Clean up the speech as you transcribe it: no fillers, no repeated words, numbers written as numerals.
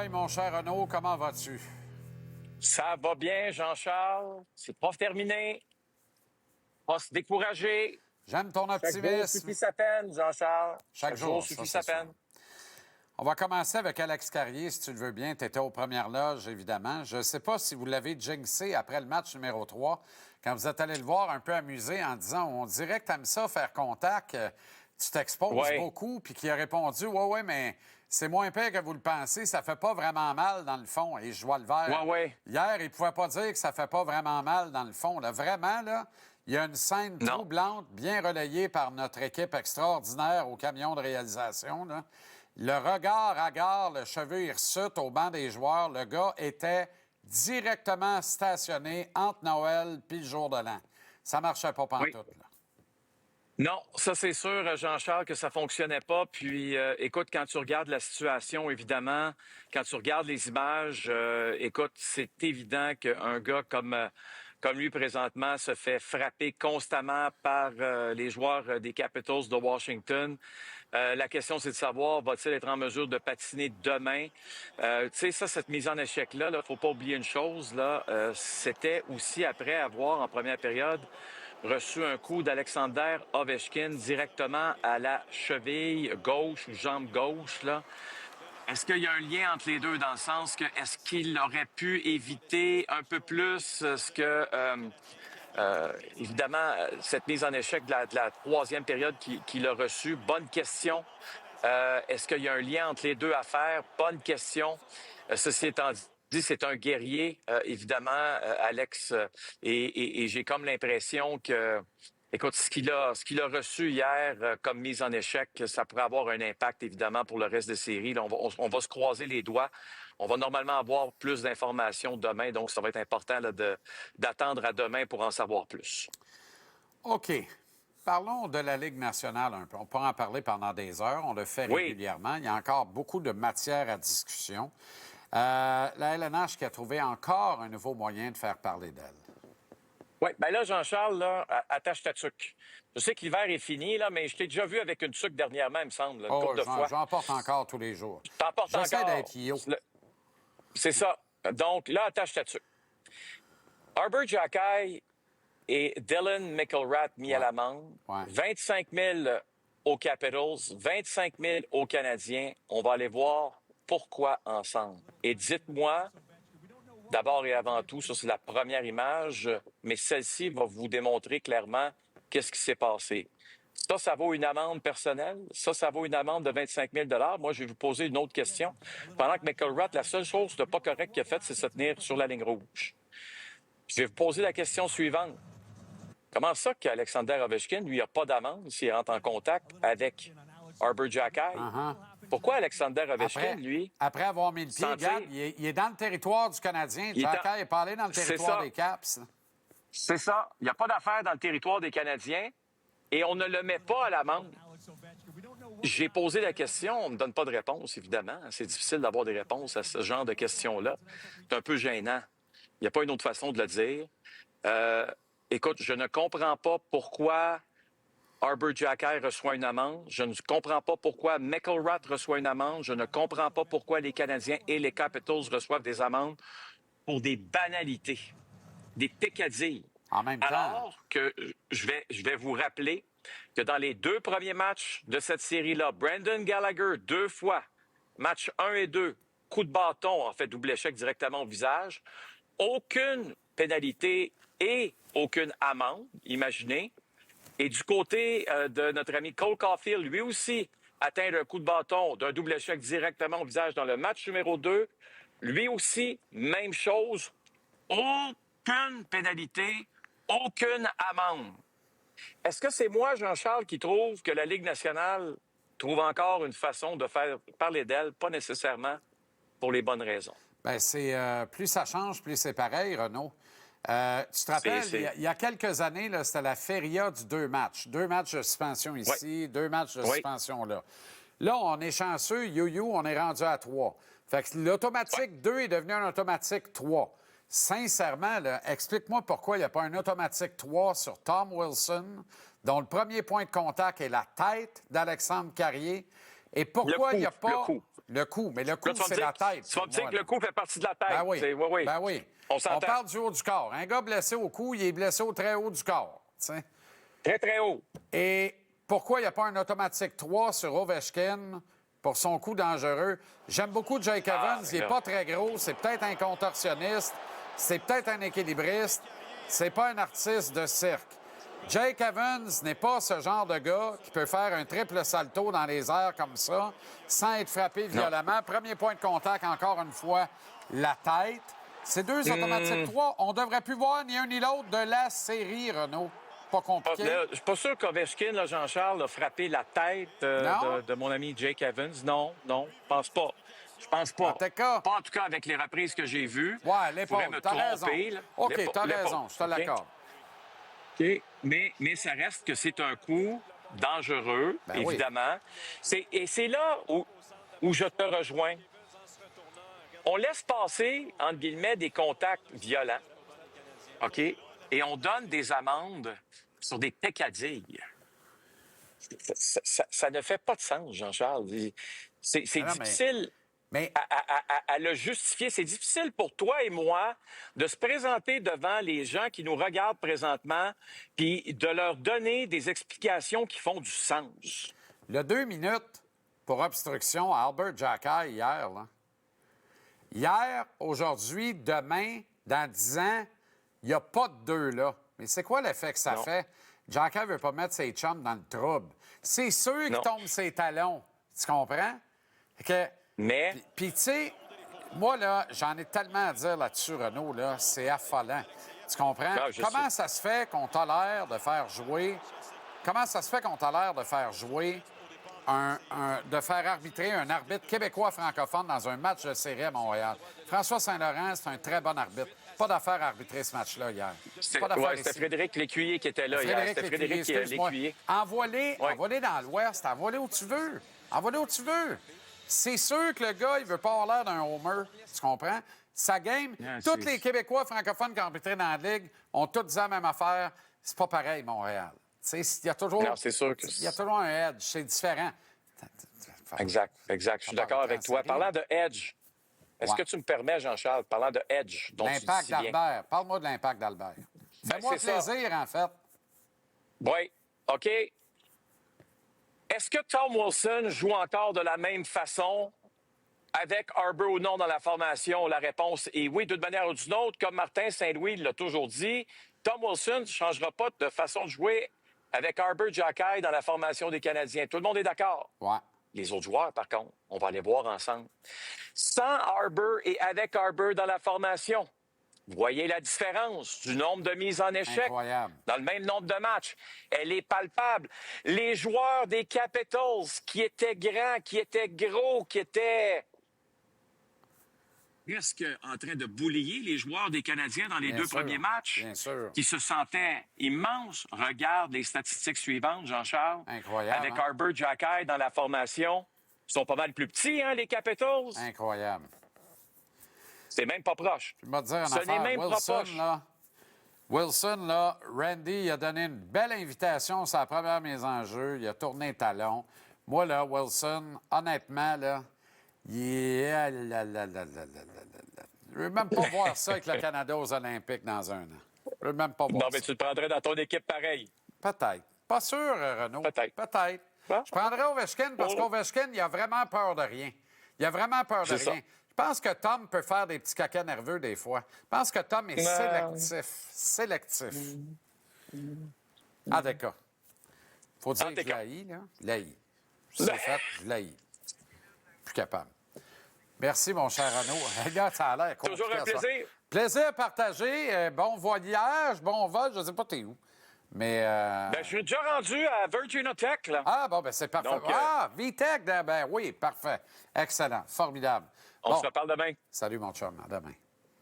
bataille, mon cher Renaud. Comment vas-tu? Ça va bien, Jean-Charles. C'est pas terminé. Pas se décourager. J'aime ton Chaque jour optimisme. suffit sa peine, Jean-Charles. Chaque Chaque jour jour, ça, suffit c'est sa sûr. peine. On va commencer avec Alex Carrier, si tu le veux bien. Tu étais aux premières loges, évidemment. Je ne sais pas si vous l'avez jinxé après le match numéro 3, quand vous êtes allé le voir un peu amusé en disant « On dirait que tu aimes ça, faire contact, tu t'exposes Ouais. beaucoup. » Puis qui a répondu « Ouais, mais c'est moins pire que vous le pensez. Ça fait pas vraiment mal, dans le fond. » Et je vois le vert. Ouais. Hier, il pouvait pas dire que ça fait pas vraiment mal, dans le fond. Là, vraiment, là, il y a une scène Non. troublante, bien relayée par notre équipe extraordinaire au camion de réalisation, là. Le regard hagard, le cheveu hirsute au banc des joueurs, le gars était directement stationné entre Noël puis le jour de l'an. Ça marchait pas pantoute, Oui. là. Non, ça c'est sûr, Jean-Charles, que ça fonctionnait pas. Puis, écoute, quand tu regardes la situation, évidemment, quand tu regardes les images, écoute, c'est évident qu'un gars comme lui présentement se fait frapper constamment par les joueurs des Capitals de Washington. La question, c'est de savoir, va-t-il être en mesure de patiner demain? Tu sais, ça, cette mise en échec-là, faut pas oublier une chose, c'était aussi après avoir, en première période, reçu un coup d'Alexander Ovechkin directement à la cheville gauche ou jambe gauche, là. Est-ce qu'il y a un lien entre les deux dans le sens que est-ce qu'il aurait pu éviter un peu plus ce que évidemment cette mise en échec de la troisième période qu'il a reçue? Bonne question. Est-ce qu'il y a un lien entre les deux à faire? Bonne question. Ceci étant dit, c'est un guerrier, évidemment, Alex, et j'ai comme l'impression que, écoute, ce qu'il a reçu hier comme mise en échec, ça pourrait avoir un impact, évidemment, pour le reste des séries. Là, on va se croiser les doigts. On va normalement avoir plus d'informations demain, donc ça va être important là, d'attendre à demain pour en savoir plus. OK. Parlons de la Ligue nationale un peu. On peut en parler pendant des heures. On le fait Oui. régulièrement. Il y a encore beaucoup de matière à discussion. La LNH qui a trouvé encore un nouveau moyen de faire parler d'elle. Oui, bien là, Jean-Charles, là, attache ta tuque. Je sais que l'hiver est fini, là, mais je t'ai déjà vu avec une tuque dernièrement, il me semble, là, une couple de fois. J'en porte encore tous les jours. T'en portes J'essaie encore. d'être yo. C'est ça. Donc, là, attache ta tuque. Arbor Jackay et Dylan McIlrath mis à l'amende. Ouais. 25 000 aux Capitals, 25 000 aux Canadiens. On va aller voir pourquoi ensemble. Et dites-moi, d'abord et avant tout, ça c'est la première image, mais celle-ci va vous démontrer clairement qu'est-ce qui s'est passé. Ça vaut une amende personnelle. Ça vaut une amende de 25 000 $. Moi, je vais vous poser une autre question. Pendant que McIlrath, la seule chose de pas correct qu'il a faite, c'est se tenir sur la ligne rouge. Je vais vous poser la question suivante. Comment ça qu'Alexander Ovechkin, lui, n'a pas d'amende s'il rentre en contact avec Arbor Jackay? Pourquoi Alexander Ovechkin, lui... Après avoir mis le pied, regarde, il est dans le territoire du Canadien. Jackay n'est pas allé dans le territoire des Caps. C'est ça. Il n'y a pas d'affaire dans le territoire des Canadiens et on ne le met pas à l'amende. J'ai posé la question, on ne me donne pas de réponse, évidemment. C'est difficile d'avoir des réponses à ce genre de questions-là. C'est un peu gênant. Il n'y a pas une autre façon de le dire. Écoute, je ne comprends pas pourquoi Arbor Jackay reçoit une amende. Je ne comprends pas pourquoi McIlrath reçoit une amende. Je ne comprends pas pourquoi les Canadiens et les Capitals reçoivent des amendes pour des banalités, des peccadilles. En même temps. Alors que je vais vous rappeler que dans les deux premiers matchs de cette série-là, Brendan Gallagher, 2 fois, match 1 et 2, coup de bâton, en fait, double échec directement au visage, aucune pénalité et aucune amende, imaginez. Et du côté de notre ami Cole Caulfield, lui aussi atteint d'un coup de bâton, d'un double échec directement au visage dans le match numéro 2. Lui aussi, même chose, aucune pénalité, aucune amende. Est-ce que c'est moi, Jean-Charles, qui trouve que la Ligue nationale trouve encore une façon de faire parler d'elle, pas nécessairement pour les bonnes raisons? Bien, plus ça change, plus c'est pareil, Renaud. Tu te rappelles, il y a quelques années, là, c'était la feria du 2 matchs. 2 matchs de suspension ici, 2 matchs de suspension là. Là, on est chanceux, on est rendu à 3. Fait que l'automatique 2 est devenu un automatique 3. Sincèrement, là, explique-moi pourquoi il n'y a pas un automatique 3 sur Tom Wilson, dont le premier point de contact est la tête d'Alexandre Carrier. Et pourquoi il n'y a pas Le coup, mais le coup, Là, tu vas me c'est dire- la tête. Tu vas me pour dire moi, que le là. coup fait partie de la tête. Ben oui. Oui, oui. Ben oui. On s'entend. parle du haut du corps. Un gars blessé au cou, il est blessé au très haut du corps. T'sais. Très, très haut. Et pourquoi il n'y a pas un automatique 3 sur Ovechkin pour son coup dangereux? J'aime beaucoup Jake Evans. Il n'est là. pas très gros. C'est peut-être un contorsionniste. C'est peut-être un équilibriste. C'est pas un artiste de cirque. Jake Evans n'est pas ce genre de gars qui peut faire un triple salto dans les airs comme ça sans être frappé violemment. Premier point de contact, encore une fois, la tête. Ces deux automatiques 3, on ne devrait plus voir ni un ni l'autre de la série, Renaud. Pas compliqué. Je suis pas sûr qu'Ovechkin, là, Jean-Charles, a frappé la tête Non? de mon ami Jake Evans. Non, je pense pas. Je pense pas. En tout cas- Pas en tout cas avec les reprises que j'ai vues. Ouais, Je pourrais l'épaule, me t'as raison. tromper, là. OK, t'as L'épaule. raison, je te OK? l'accorde. OK. Mais ça reste que c'est un coup dangereux, Ben oui. évidemment. Et c'est là où je te rejoins. On laisse passer, entre guillemets, des contacts violents. OK? Et on donne des amendes sur des peccadilles. Ça ne fait pas de sens, Jean-Charles. C'est Ah non, difficile Mais à le justifier. C'est difficile pour toi et moi de se présenter devant les gens qui nous regardent présentement puis de leur donner des explications qui font du sens. le 2 minutes pour obstruction à Albert Jacquet hier, là. Hier, aujourd'hui, demain, dans 10 ans, il n'y a pas de deux là. Mais c'est quoi l'effet que ça Non. fait? Jacquet ne veut pas mettre ses chums dans le trouble. C'est sûr qu'il Non. tombe ses talons. Tu comprends? Fait que, Mais puis tu sais, moi, là, j'en ai tellement à dire là-dessus, Renaud, là, c'est affolant. Tu comprends? Ah, je Comment sais. ça se fait qu'on tolère de faire jouer... Comment ça se fait qu'on tolère de faire jouer de faire arbitrer un arbitre québécois francophone dans un match de série à Montréal? François Saint-Laurent, c'est un très bon arbitre. Pas d'affaire à arbitrer ce match-là hier. Pas d'affaire c'était ici. Frédéric Lécuyer qui était là hier. C'était Frédéric excuse-moi. Lécuyer. Envoie-les Ouais. envoie-les dans l'Ouest, envoie-les où tu veux. Envoie-les où tu veux. C'est sûr que le gars, il veut pas avoir l'air d'un homer. Tu comprends? Sa game, Ah, tous c'est- les Québécois francophones qui ont arbitré dans la Ligue ont tous dit la même affaire. C'est pas pareil, Montréal. Tu sais, il y a toujours... Non, c'est sûr que Il y a toujours un edge. C'est différent. Exact. Je suis d'accord avec toi. Parlant de Edge, est-ce Ouais. que tu me permets, Jean-Charles, parlant de Edge, dont tu dis L'impact si bien? d'Albert. Parle-moi de l'impact d'Albert. Fais-moi c'est ça. plaisir, en fait. Oui, OK. Est-ce que Tom Wilson joue encore de la même façon avec Harbour ou non dans la formation? La réponse est oui, d'une manière ou d'une autre. Comme Martin Saint-Louis l'a toujours dit, Tom Wilson ne changera pas de façon de jouer avec Harbour Jacquet dans la formation des Canadiens. Tout le monde est d'accord? Ouais. Les autres joueurs, par contre, on va les voir ensemble. Sans Harbour et avec Harbour dans la formation, voyez la différence du nombre de mises en échec Incroyable. dans le même nombre de matchs. Elle est palpable. Les joueurs des Capitals qui étaient grands, qui étaient gros, qui étaient presque en train de boulier les joueurs des Canadiens dans les Bien deux sûr, premiers matchs, bien sûr. qui se sentaient immenses. Regarde les statistiques suivantes, Jean-Charles. Incroyable, Avec hein? Harbour Jacquet dans la formation. Ils sont pas mal plus petits, hein, les Capitals. Incroyable. C'est même pas proche. Je vais te dire une Ce n'est affaire. même pas proche. Wilson, là, Randy, il a donné une belle invitation sur la première mise en jeu. Il a tourné le talon. Moi, là, Wilson, honnêtement, là, il est... Je veux même pas voir ça avec le Canada aux Olympiques dans un an. Je veux même pas voir Non, mais ça. tu le prendrais dans ton équipe pareil. Peut-être. Pas sûr, Renaud. Peut-être. Peut-être. Bon. Je prendrais Ovechkin parce Oh. qu'Ovechkin, il a vraiment peur de rien. Il a vraiment peur de C'est ça. rien. Je pense que Tom peut faire des petits caca nerveux des fois. Je pense que Tom est sélectif. Sélectif. Ah, d'accord. Faut dire En que je tout cas. l'haïs, là. Je l'haïs. C'est fait, je l'haïs. Plus capable. Merci, mon cher Renaud. Regarde, ça a l'air compliqué. Toujours un à soir. plaisir. Plaisir partagé. Bon voyage, bon vol. Je ne sais pas t'es où. Mais... Ben, je suis déjà rendu à Virginia Tech, là. Ah, bon, ben c'est parfait. Donc, Ah, VTech, ben oui, parfait. Excellent, formidable. On Bon, se reparle demain. salut, mon chum. À demain.